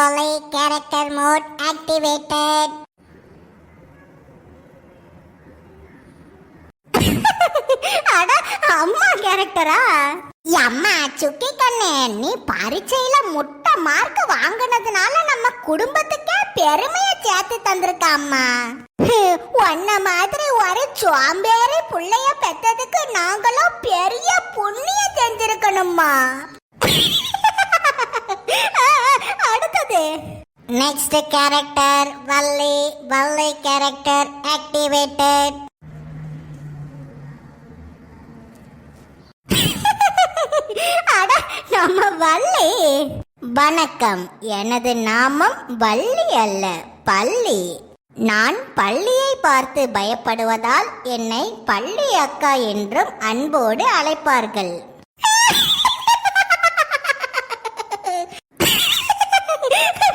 Volley character mode activated. அட அம்மா கேரக்டரா? அம்மா சுக்கி கண்ணே, நீ பரீட்சையில முட்டை மார்க் வாங்குனதுனால நம்ம குடும்பத்துக்கே பெருமைய சேர்த்து தந்திருக்க அம்மா. உன்ன மாதிரி ஒரு சோம்பேறி புள்ளைய பெத்ததுக்கு நாங்களும் பெரிய புண்ணியம் செஞ்சிருக்கணும்மா. அடுத்தது next character Valli. Valli character activated. அட நம்ம வள்ளி. வணக்கம், எனது நாமம் வள்ளி அல்ல, பள்ளி. நான் பள்ளியை பார்த்து பயப்படுவதால் என்னை பள்ளி அக்கா என்றும் அன்போடு அழைப்பார்கள்.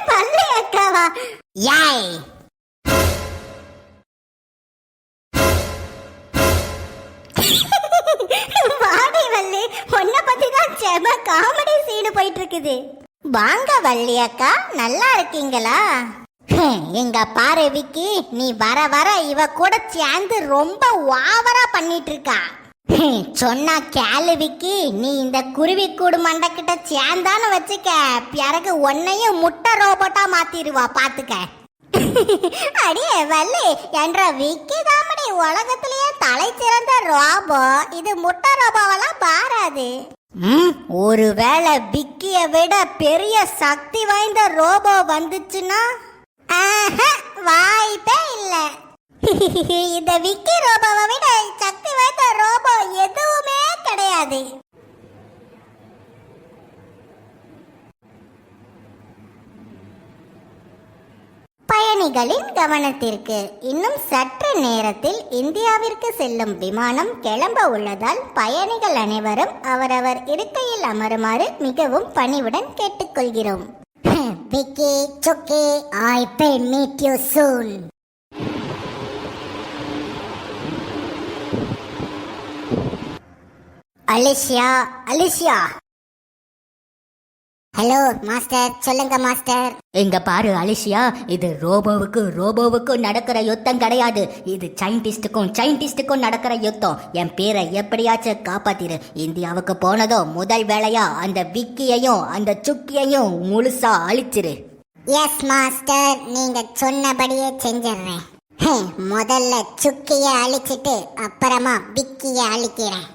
பள்ளி அக்காவா? யாய் வாடி வள்ளி, உன்னை பத்தி தான் செம காமெடி சீனு போயிட்டு இருக்குது. வாங்க வள்ளி அக்கா, நல்லா இருக்கீங்களா? எங்க பாரு விக்கி, நீ வர வர இவ கூட சேர்ந்து ரொம்ப ஓவரா பண்ணிட்டு இருக்கா. சொன்னா கேளு விக்கி, நீ இந்த குருவி கூடு மண்டக்கிட்ட சேர்ந்தான்னு வச்சுக்க, பிறகு உன்னையும் முட்டை ரோபோட்டா மாத்திடுவா, பாத்துக்க. அடியே வள்ளி, என்ற விக்கி தாமடி உலகத்திலேயே தலை சிறந்த ரோபோ. இது முட்டை ரோபோவெல்லாம் பாராது. ஒருவேளை விக்கிய விட பெரிய சக்தி வாய்ந்த ரோபோ வந்துச்சுன்னா வாய்ப்பே இல்ல. இந்த விக்கி ரோபோவை விட சக்தி வாய்ந்த ரோபோ எதுவுமே கிடையாது. பயணிகளின் கவனத்திற்கு, இன்னும் சற்று நேரத்தில் இந்தியாவிற்கு செல்லும் விமானம் கிளம்ப உள்ளதால் பயணிகள் அனைவரும் அவரவர் இருக்கையில் அமருமாறு மிகவும் பணிவுடன் கேட்டுக்கொள்கிறோம். விக்கி, சுக்கி, I will meet you soon. Alicia, Alicia. Hello master, சொல்லுங்க மாஸ்டர். எங்க பாரு அலிஷியா, இது ரோபோவுக்கும் நடக்கிற யுத்தம் கிடையாது. இது சயின்டிஸ்டுக்கும் நடக்கிற யுத்தம். என் பேரை எப்படியாச்சும் காப்பாத்திரு. இந்தியாவுக்கு போனதோ முதல் வேலையா அந்த விக்கியையும் அந்த சுக்கியையும் முழுசா அழிச்சிரு. எஸ் மாஸ்டர், நீங்க சொன்னபடியே செஞ்சிடுறேன். முதல்ல சுக்கிய அழிச்சிட்டு அப்புறமா விக்கிய அழிக்கிறேன்.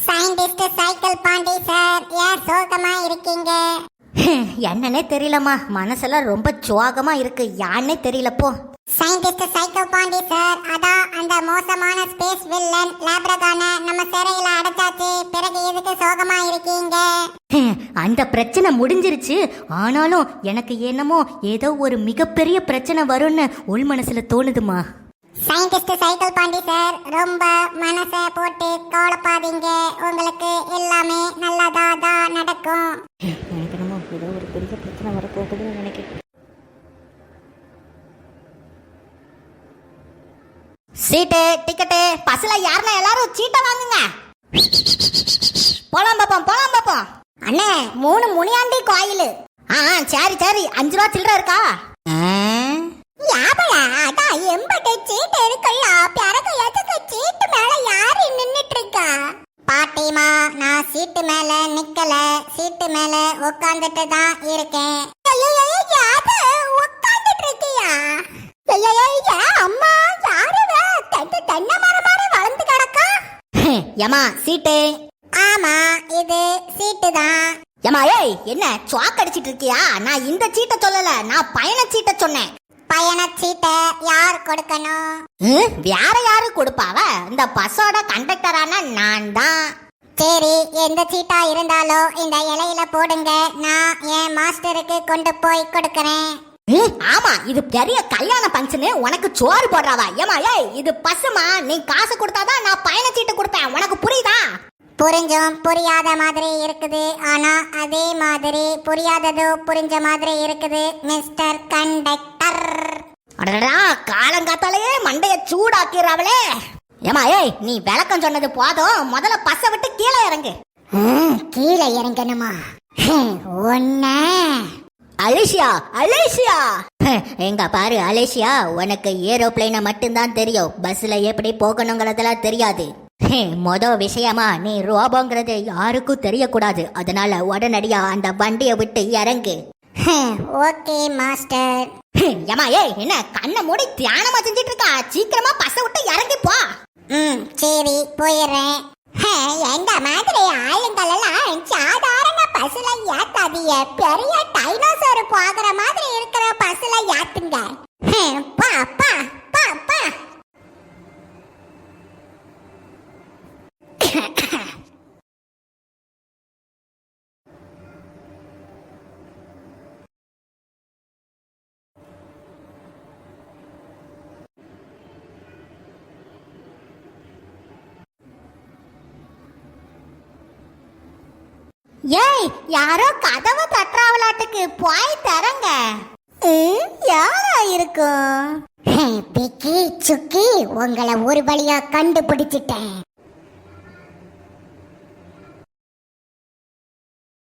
சயின்டிஸ்ட் சைக்கிள் பாண்டி சார், ஏன் சோகமா இருக்கீங்க? என்னன்னே தெரியலம்மா, மனசெல்லாம் ரொம்ப சோகமா இருக்கு. யான்னே தெரியல போ. சயின்டிஸ்ட் சைக்கிள் பாண்டி சார், அதான் அந்த மோசமான ஸ்பேஸ் வில்லன் லேப்ரகான நம்ம சிறையில அடைச்சாச்சு. பிறகு எதுக்கு சோகமா இருக்கீங்க? அந்த பிரச்சனை முடிஞ்சிருச்சு. ஆனாலும் எனக்கு என்னமோ ஏதோ ஒரு மிகப்பெரிய பிரச்சனை வரும்னு உள் மனசுல தோணுதுமா. சயின்டிஸ்ட் சைக்கிள் பாண்டி சார், ரொம்ப மனசை போட்டு கவலைப்பாதீங்க. உங்களுக்கு எல்லாமே நல்லதா தான் நடக்கும். எனக்கு என்னமோ ஏதோ ஒரு பெரிய பிரச்சனை வரப்போகுதுன்னு நினைக்கிறேன். சீட்டு, டிக்கெட்டு, பஸ்ல யாருன்னா எல்லாரும் சீட்டை வாங்குங்க. போலாம் பாப்போம். அண்ணே, 3 முனியாண்டி கோயில். சரி 5 ரூபா சில்லற இருக்கா? யாபல அதான் 80 சீட்டு இருக்குல்ல, பிறகு எதுக்கு சீட்டு மேல யாரு நின்னுட்டு இருக்கா? பாட்டிமா, நான் சீட்டு மேல நிக்கல, சீட்டு மேல உட்கார்ந்துட்டு தான் இருக்கேன். உட்கார்ந்துட்டு இருக்கியா? அம்மா, யாருவே தென்னை மரம் மாதிரி வளர்ந்து கிடக்கா? ஏமா சீட்டு? ஆமா, இது சீட்டு தான். ஏமா, ஏய் என்ன சுவாக் அடிச்சிட்டு இருக்கியா? நான் இந்த சீட்டை சொல்லல, நான் பயண சீட்டை சொன்னேன். பயணச்சீட்டை யார் கொடுக்கணும்? வேற யாரு கொடுப்பாவ? இந்த பஸ்ஸோட கண்டக்டரான நான் தான். சரி, எந்த சீட்டா இருந்தாலும் இந்த இலையில போடுங்க, நான் என் மாஸ்டருக்கு கொண்டு போய் கொடுக்கறேன். ஆமா, இது பெரிய கல்யாண பங்கன்னு உனக்கு சோறு போடுறாவா? ஏமா, ஏய் இது பஸ்ஸுமா, நீ காசு கொடுத்தாதான் நான் பயணச்சீட்டு கொடுப்பேன். உனக்கு புரியுதா? புரிஞ்சும் புரியாத மாதிரி இருக்குது, ஆனா அதே மாதிரி புரியாததோ புரிஞ்ச மாதிரி இருக்குது மிஸ்டர் கண்டக்டர். அடடா, காலங்காத்தாலேயே மண்டைய சூடாக்கிறாவளே. ஏமா ஏய் நீ விளக்கம் சொன்னது போதும், முதல்ல பஸ்ஸை விட்டு கீழே இறங்கு. கீழே இறங்கணுமா? ஒன்ன அலேசியா அலேசியா எங்க பாரு அலேசியா, உனக்கு ஏரோப்ளைனை மட்டும்தான் தெரியும், பஸ்ல எப்படி போகணுங்கிறதெல்லாம் தெரியாது. விஷயமா நீ ரோபோங்கிறது யாருக்கும் தெரியக்கூடாது, அதனால உடனடியா அந்த வண்டியை விட்டு இறங்கு. Okay master. ஏமா ஏய் என்ன கண்ணை மூடி தியானமா செஞ்சிட்டு இருக்கா, சீக்கிரமா பஸ்ஸை விட்டு இறங்கி போ. சரி போயிடுறேன். எந்த மாதிரி ஆளுங்களெல்லாம் சாதாரண பஸ்ல ஏத்தாதீங்க, பெரிய டைனோசர் போகிற மாதிரி இருக்கிற பஸ்ல ஏத்துங்க. பா பா பா பா. ஏய், யாரோ கதவை தட்டுறாவளாட்டுக்கு, போய் தரங்க. யாரா இருக்கும்? பிக்கி சுக்கி, உங்களை ஒரு வழியா கண்டுபிடிச்சிட்டேன்.